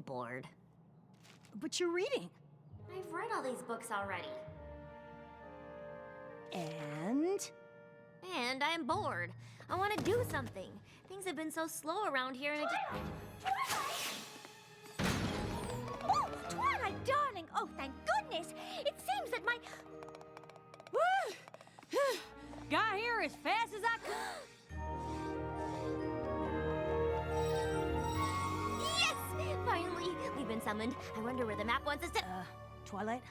bored. But you're reading. I've read all these books already. And? And I'm bored. I want to do something. Things have been so slow around here and it just... Oh, Twilight, darling! Oh, thank goodness! It seems that my... Woo! Got here as fast as I could. Yes! Finally! We've been summoned. I wonder where the map wants us to... Twilight?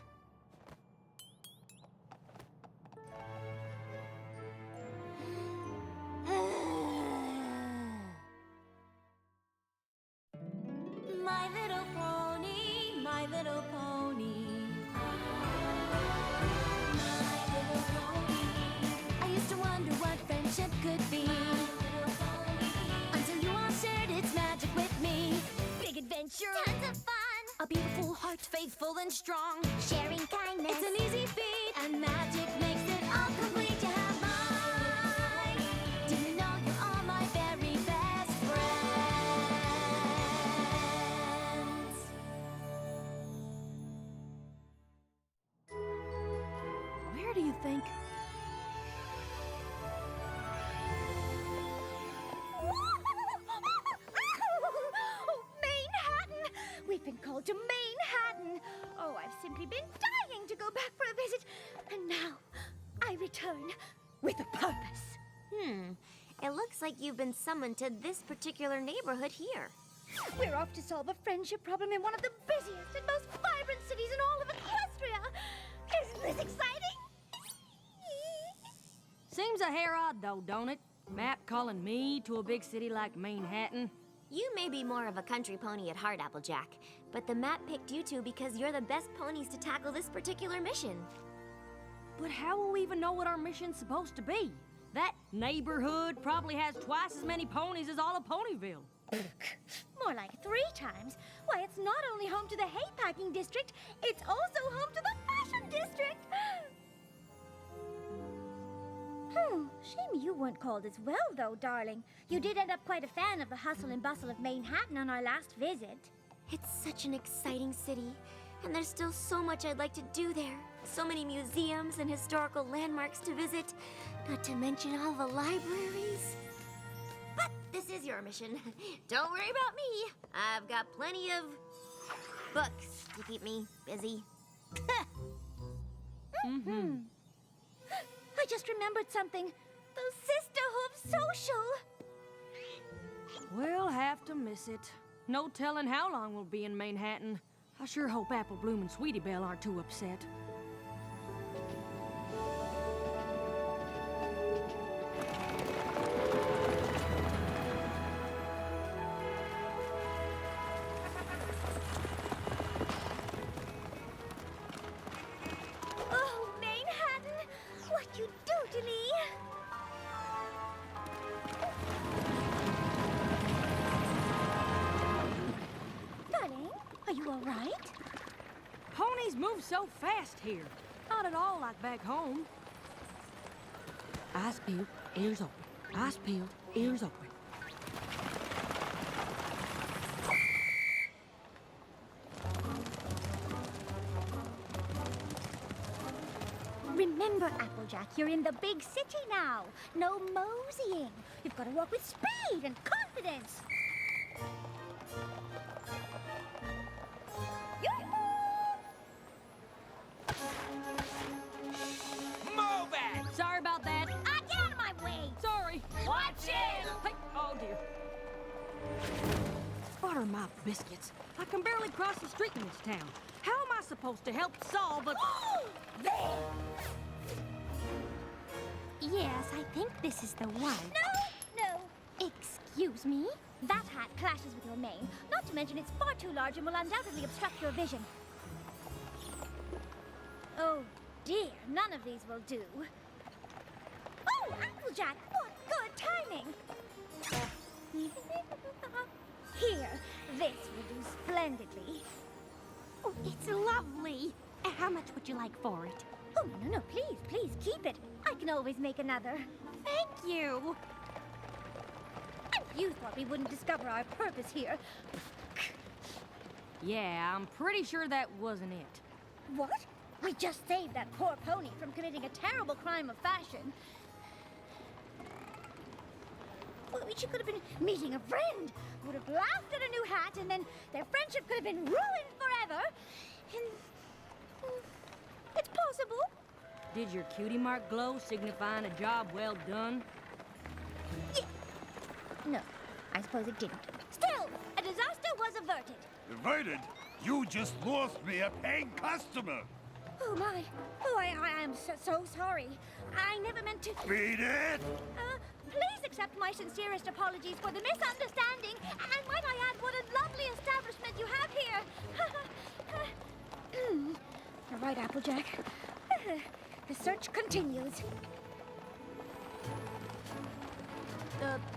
My little pony, my little pony. My little pony. I used to wonder what friendship could be. Until you all shared its magic with me. Big adventure. Tons of fun. A beautiful heart, faithful and strong. Sharing kindness. It's an easy feat. And magic makes it all complete. You have mine. Do you know you're all my very best friends? Where do you think? Oh, Manhattan! We've been called to Manhattan. Oh, I've simply been dying to go back for a visit. And now, I return with a purpose. It looks like you've been summoned to this particular neighborhood here. We're off to solve a friendship problem in one of the busiest and most vibrant cities in all of Equestria. Isn't this exciting? Seems a hair odd, though, don't it? Map calling me to a big city like Manhattan. You may be more of a country pony at heart, Applejack, but the map picked you two because you're the best ponies to tackle this particular mission. But how will we even know what our mission's supposed to be? That neighborhood probably has twice as many ponies as all of Ponyville. More like 3 times. Why, it's not only home to the hay-packing district, it's also home to the fashion district. Shame you weren't called as well, though, darling. You did end up quite a fan of the hustle and bustle of Manhattan on our last visit. It's such an exciting city, and there's still so much I'd like to do there. So many museums and historical landmarks to visit, not to mention all the libraries. But this is your mission. Don't worry about me. I've got plenty of books to keep me busy. I just remembered something. The Sisterhood Social. We'll have to miss it. No telling how long we'll be in Manhattan. I sure hope Apple Bloom and Sweetie Belle aren't too upset. Oh, Manhattan, what you do to me. Darling, are you all right? Ponies move so fast here. Not at all like back home. Eyes peeled, ears open. Eyes peeled, ears open. Remember, Applejack, you're in the big city now. No moseying. You've got to walk with speed and confidence. Move it! Sorry about that. Get out of my way! Sorry. Watch it! Hey, oh dear. Butter my biscuits. I can barely cross the street in this town. How am I supposed to help solve a... There! Yes, I think this is the one. No! Excuse me? That hat clashes with your mane. Not to mention it's far too large and will undoubtedly obstruct your vision. Oh dear, none of these will do. Oh, Applejack, what good timing! Here, this will do splendidly. Oh, it's lovely. How much would you like for it? Oh, no, please, keep it. I can always make another. Thank you. And you thought we wouldn't discover our purpose here. Yeah, I'm pretty sure that wasn't it. What? We just saved that poor pony from committing a terrible crime of fashion. Well, she could have been meeting a friend, would have laughed at a new hat, and then their friendship could have been ruined forever. And it's possible. Did your cutie mark glow signifying a job well done? No, I suppose it didn't. Still, a disaster was averted. Averted? You just lost me a paying customer. Oh my! Oh, I am so sorry. I never meant to. Beat it! Please accept my sincerest apologies for the misunderstanding. And might I add, what a lovely establishment you have here. All right, Applejack. The search continues.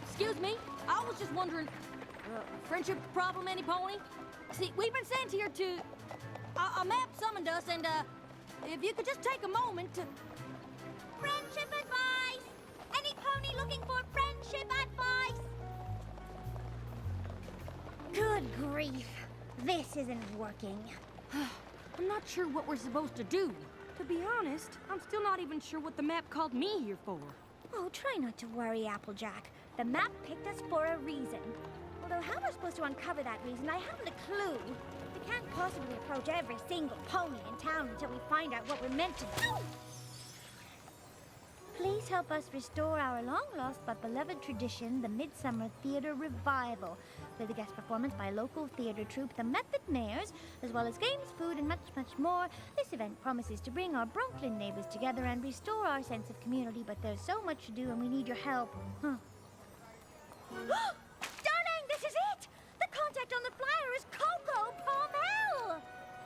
Excuse me? I was just wondering, friendship problem, any pony? See, we've been sent here to... a map summoned us, and, if you could just take a moment to... Friendship advice! Any pony looking for friendship advice? Good grief. This isn't working. I'm not sure what we're supposed to do. To be honest, I'm still not even sure what the map called me here for. Oh, try not to worry, Applejack. The map picked us for a reason. Although how we're supposed to uncover that reason, I haven't a clue. We can't possibly approach every single pony in town until we find out what we're meant to do. Please help us restore our long-lost but beloved tradition, the Midsummer Theater Revival, with a guest performance by local theater troupe, the Method Mayors, as well as games, food, and much, much more. This event promises to bring our Brooklyn neighbors together and restore our sense of community, but there's so much to do and we need your help. Darling, this is it! The contact on the flyer is Coco Palmel!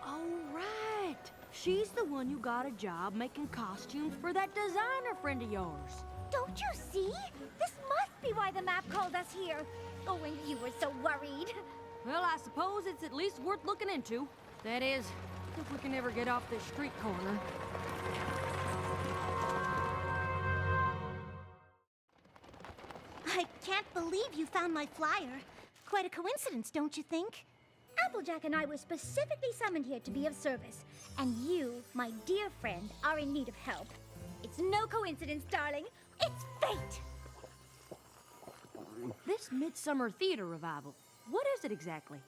Oh, right. She's the one who got a job making costumes for that designer friend of yours. Don't you see? This must be why the map called us here. Oh, and you were so worried. Well, I suppose it's at least worth looking into. That is, if we can ever get off this street corner. I can't believe you found my flyer. Quite a coincidence, don't you think? Applejack and I were specifically summoned here to be of service, and you, my dear friend, are in need of help. It's no coincidence, darling. It's fate! This Midsummer Theater Revival, what is it exactly?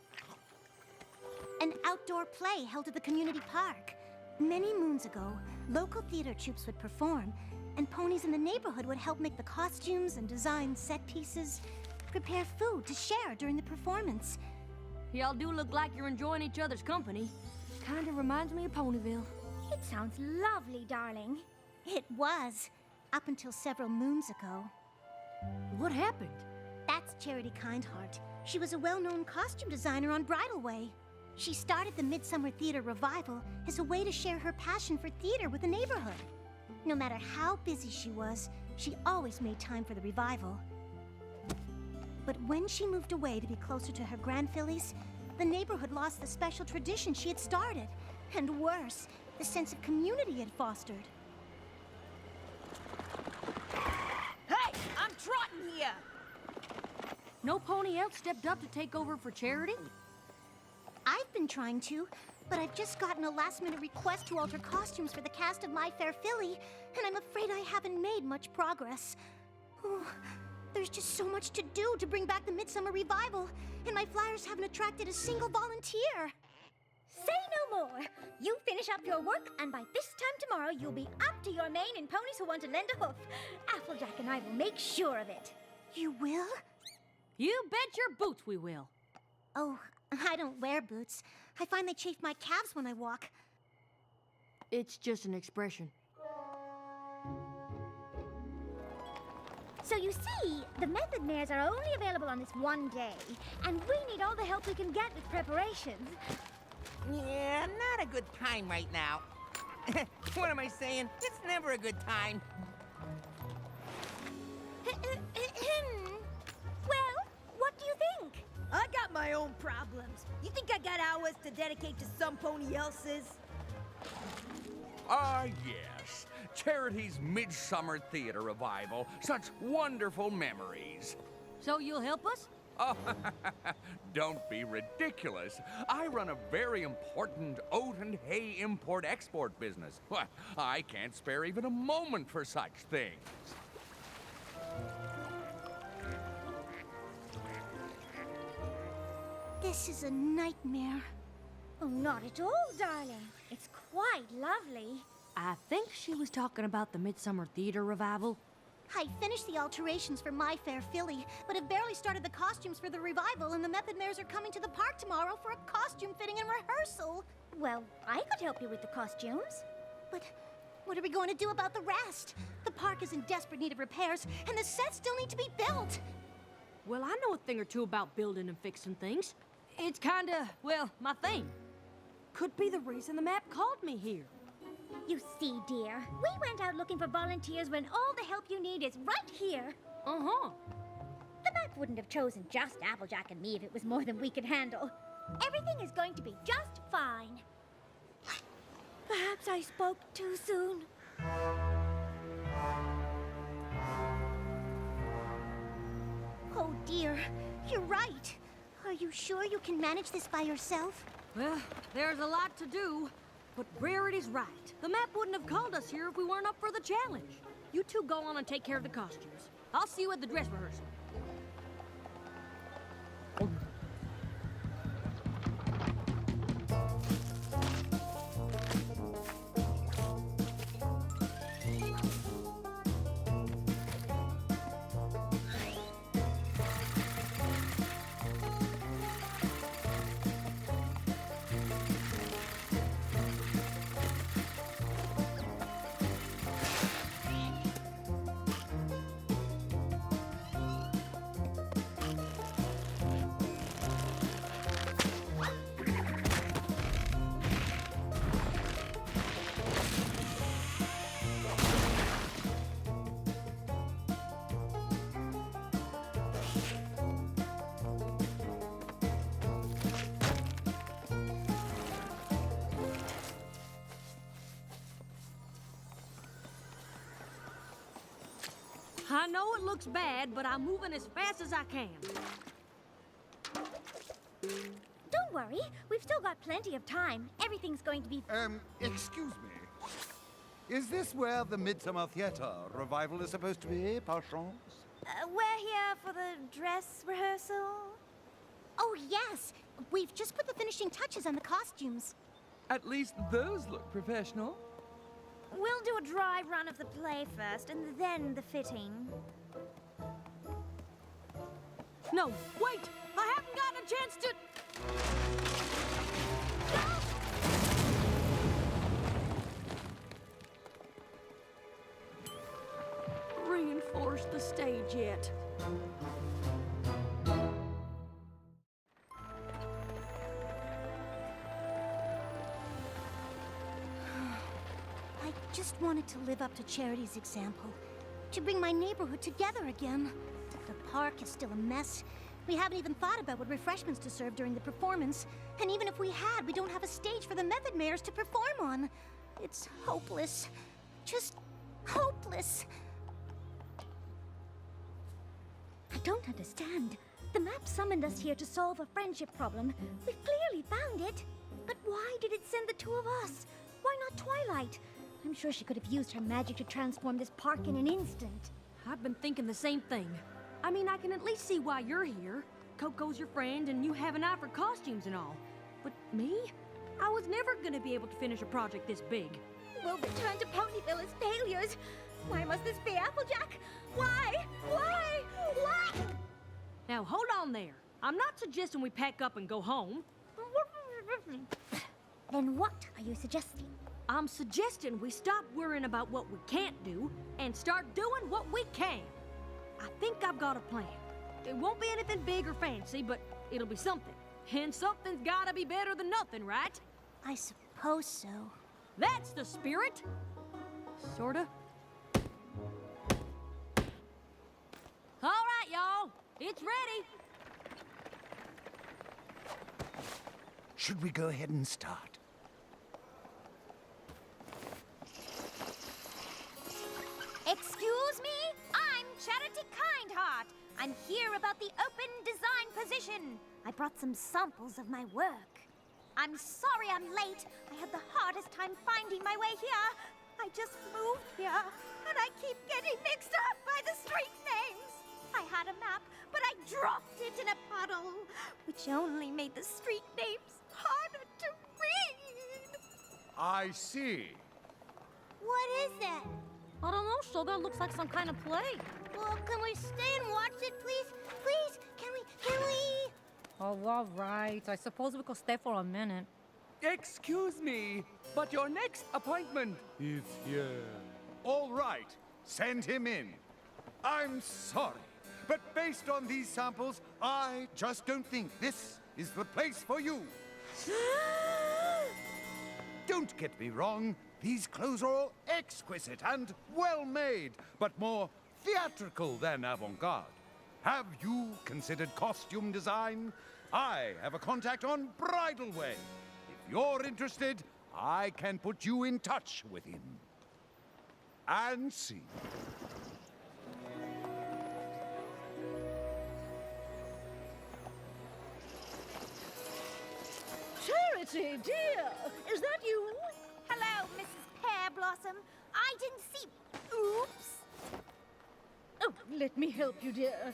An outdoor play held at the community park. Many moons ago, local theater troupes would perform, and ponies in the neighborhood would help make the costumes and design set pieces, prepare food to share during the performance. Y'all do look like you're enjoying each other's company. Kinda reminds me of Ponyville. It sounds lovely, darling. It was, up until several moons ago. What happened? That's Charity Kindheart. She was a well-known costume designer on Bridleway. She started the Midsummer Theater Revival as a way to share her passion for theater with the neighborhood. No matter how busy she was, she always made time for the revival. But when she moved away to be closer to her grandfillies, the neighborhood lost the special tradition she had started. And worse, the sense of community it fostered. Hey, I'm trotting here! No pony else stepped up to take over for Charity? I've been trying to, but I've just gotten a last-minute request to alter costumes for the cast of My Fair Filly, and I'm afraid I haven't made much progress. Oh, there's just so much to do to bring back the Midsummer Revival, and my flyers haven't attracted a single volunteer. Say no more. You finish up your work, and by this time tomorrow, you'll be up to your mane in ponies who want to lend a hoof. Applejack and I will make sure of it. You will? You bet your boots we will. Oh, I don't wear boots. I find they chafe my calves when I walk. It's just an expression. So you see, the Method Mares are only available on this one day, and we need all the help we can get with preparations. Yeah, not a good time right now. What am I saying? It's never a good time. Well, what do you think? I got my own problems. You think I got hours to dedicate to some pony else's? Ah, yes. Charity's Midsummer Theater Revival. Such wonderful memories. So you'll help us? Oh, don't be ridiculous. I run a very important oat and hay import-export business. Why, I can't spare even a moment for such things. This is a nightmare. Oh, not at all, darling. It's quite lovely. I think she was talking about the Midsummer Theater revival. I finished the alterations for My Fair Philly, but have barely started the costumes for the revival, and the Method Mares are coming to the park tomorrow for a costume fitting and rehearsal. Well, I could help you with the costumes. But what are we going to do about the rest? The park is in desperate need of repairs, and the sets still need to be built. Well, I know a thing or two about building and fixing things. It's kinda, well, my thing. Could be the reason the map called me here. You see, dear, we went out looking for volunteers when all the help you need is right here. Uh-huh. The map wouldn't have chosen just Applejack and me if it was more than we could handle. Everything is going to be just fine. Perhaps I spoke too soon. Oh dear, you're right. Are you sure you can manage this by yourself? Well, there's a lot to do, but Rarity's right. The map wouldn't have called us here if we weren't up for the challenge. You two go on and take care of the costumes. I'll see you at the dress rehearsal. I know it looks bad, but I'm moving as fast as I can. Don't worry, we've still got plenty of time. Everything's going to be... Excuse me. Is this where the Midsummer Theater revival is supposed to be, par chance? We're here for the dress rehearsal. Oh yes, we've just put the finishing touches on the costumes. At least those look professional. We'll do a dry run of the play first, and then the fitting. No, wait! I haven't gotten a chance to... Reinforce the stage yet. I just wanted to live up to Charity's example, to bring my neighborhood together again. The park is still a mess. We haven't even thought about what refreshments to serve during the performance. And even if we had, we don't have a stage for the Method Mares to perform on. It's hopeless. Just hopeless. I don't understand. The map summoned us here to solve a friendship problem. We've clearly found it. But why did it send the two of us? Why not Twilight? I'm sure she could have used her magic to transform this park in an instant. I've been thinking the same thing. I mean, I can at least see why you're here. Coco's your friend, and you have an eye for costumes and all. But me? I was never gonna be able to finish a project this big. We'll return to Ponyville as failures. Why must this be Applejack? Why? Why? Why? Now, hold on there. I'm not suggesting we pack up and go home. Then what are you suggesting? I'm suggesting we stop worrying about what we can't do and start doing what we can. I think I've got a plan. It won't be anything big or fancy, but it'll be something. And something's gotta be better than nothing, right? I suppose so. That's the spirit. Sorta. All right, y'all. It's ready. Should we go ahead and start? Excuse me? I'm Charity Kindheart. I'm here about the open design position. I brought some samples of my work. I'm sorry I'm late. I had the hardest time finding my way here. I just moved here, and I keep getting mixed up by the street names. I had a map, but I dropped it in a puddle, which only made the street names harder to read. I see. What is that? I don't know, Sugar. Looks like some kind of play. Well, can we stay and watch it, please? Please, can we? Oh, all right. I suppose we could stay for a minute. Excuse me, but your next appointment is here. All right, send him in. I'm sorry, but based on these samples, I just don't think this is the place for you. Don't get me wrong, these clothes are all exquisite and well made, but more theatrical than avant-garde. Have you considered costume design? I have a contact on Bridal Way. If you're interested, I can put you in touch with him. And see. Charity, dear, is that you? Hello, Mrs. Pear Blossom. I didn't see. Oops. Oh, let me help you, dear.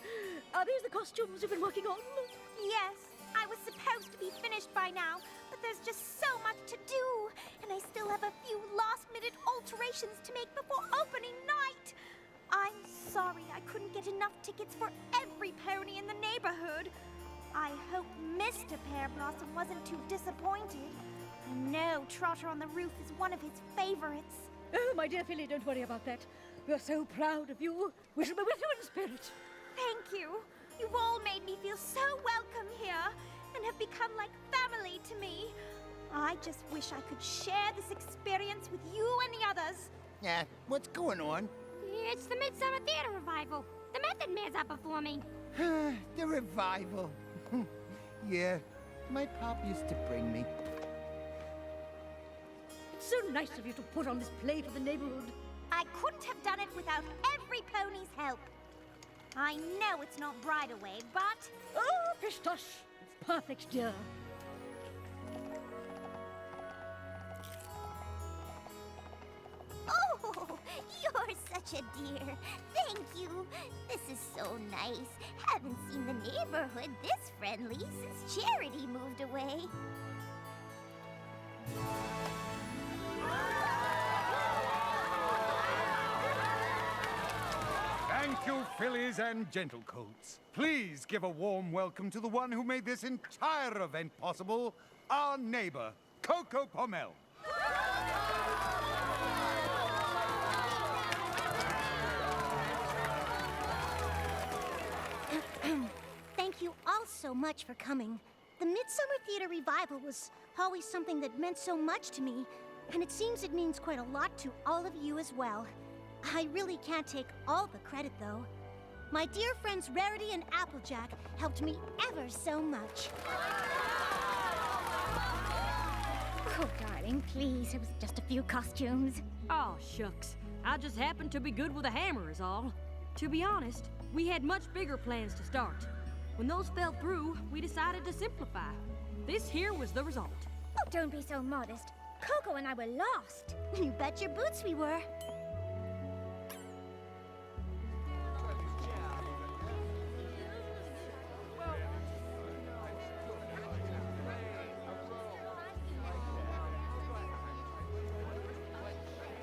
Are these the costumes you've been working on? Yes, I was supposed to be finished by now, but there's just so much to do, and I still have a few last-minute alterations to make before opening night. I'm sorry I couldn't get enough tickets for every pony in the neighborhood. I hope Mr. Pear Blossom wasn't too disappointed. I know Trotter on the Roof is one of his favorites. Oh, my dear Philly, don't worry about that. We're so proud of you. We shall be with you in spirit. Thank you. You've all made me feel so welcome here and have become like family to me. I just wish I could share this experience with you and the others. Yeah, what's going on? It's the Midsummer Theater Revival. The Method Man's are performing. The revival. Yeah, my pop used to bring me. It's so nice of you to put on this play for the neighborhood. I couldn't have done it without every pony's help. I know it's not Bridal Way, but... Oh, pish tush. It's perfect, dear. Oh, you're such a dear. Thank you. This is so nice. Haven't seen the neighborhood this friendly since Charity moved away. Thank you, fillies and gentlecoats. Please give a warm welcome to the one who made this entire event possible, our neighbor, Coco Pommel. Thank you all so much for coming. The Midsummer Theater Revival was always something that meant so much to me, and it seems it means quite a lot to all of you as well. I really can't take all the credit, though. My dear friends Rarity and Applejack helped me ever so much. Oh, darling, please. It was just a few costumes. Oh, shucks. I just happened to be good with a hammer is all. To be honest, we had much bigger plans to start. When those fell through, we decided to simplify. This here was the result. Oh, don't be so modest. Coco and I were lost. You bet your boots we were.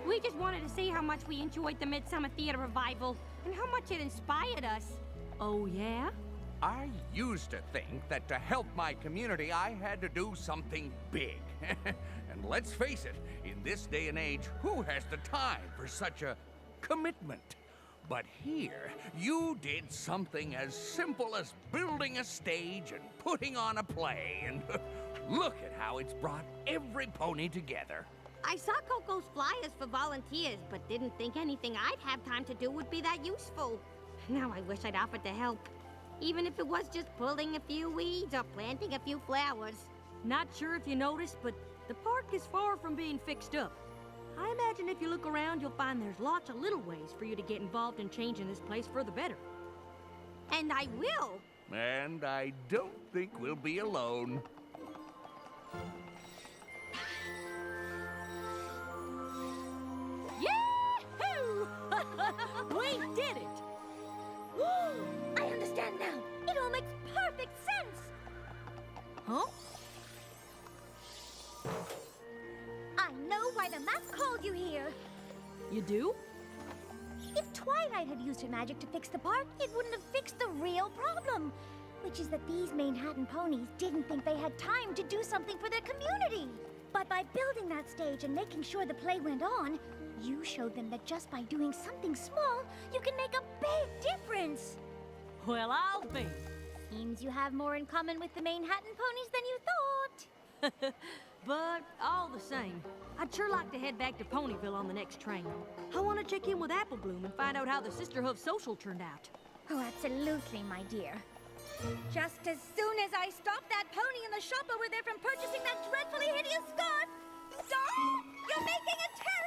We just wanted to see how much we enjoyed the Midsummer Theater Revival and how much it inspired us. Oh, yeah? I used to think that to help my community, I had to do something big. And let's face it, in this day and age, who has the time for such a commitment? But here, you did something as simple as building a stage and putting on a play, and look at how it's brought every pony together. I saw Coco's flyers for volunteers, but didn't think anything I'd have time to do would be that useful. Now I wish I'd offered to help. Even if it was just pulling a few weeds or planting a few flowers. Not sure if you noticed, but the park is far from being fixed up. I imagine if you look around, you'll find there's lots of little ways for you to get involved in changing this place for the better. And I will. And I don't think we'll be alone. Yahoo! We did it! I understand now. It all makes perfect sense. Huh? I know why the map called you here. You do? If Twilight had used her magic to fix the park, it wouldn't have fixed the real problem, which is that these Manhattan ponies didn't think they had time to do something for their community. But by building that stage and making sure the play went on, you showed them that just by doing something small, you can make a big difference. Well, I'll be. Seems you have more in common with the Manhattan ponies than you thought. But all the same, I'd sure like to head back to Ponyville on the next train. I want to check in with Apple Bloom and find out how the Sisterhoof social turned out. Oh, absolutely, my dear. Just as soon as I stop that pony in the shop over there from purchasing that dreadfully hideous scarf. Stop! You're making a terrible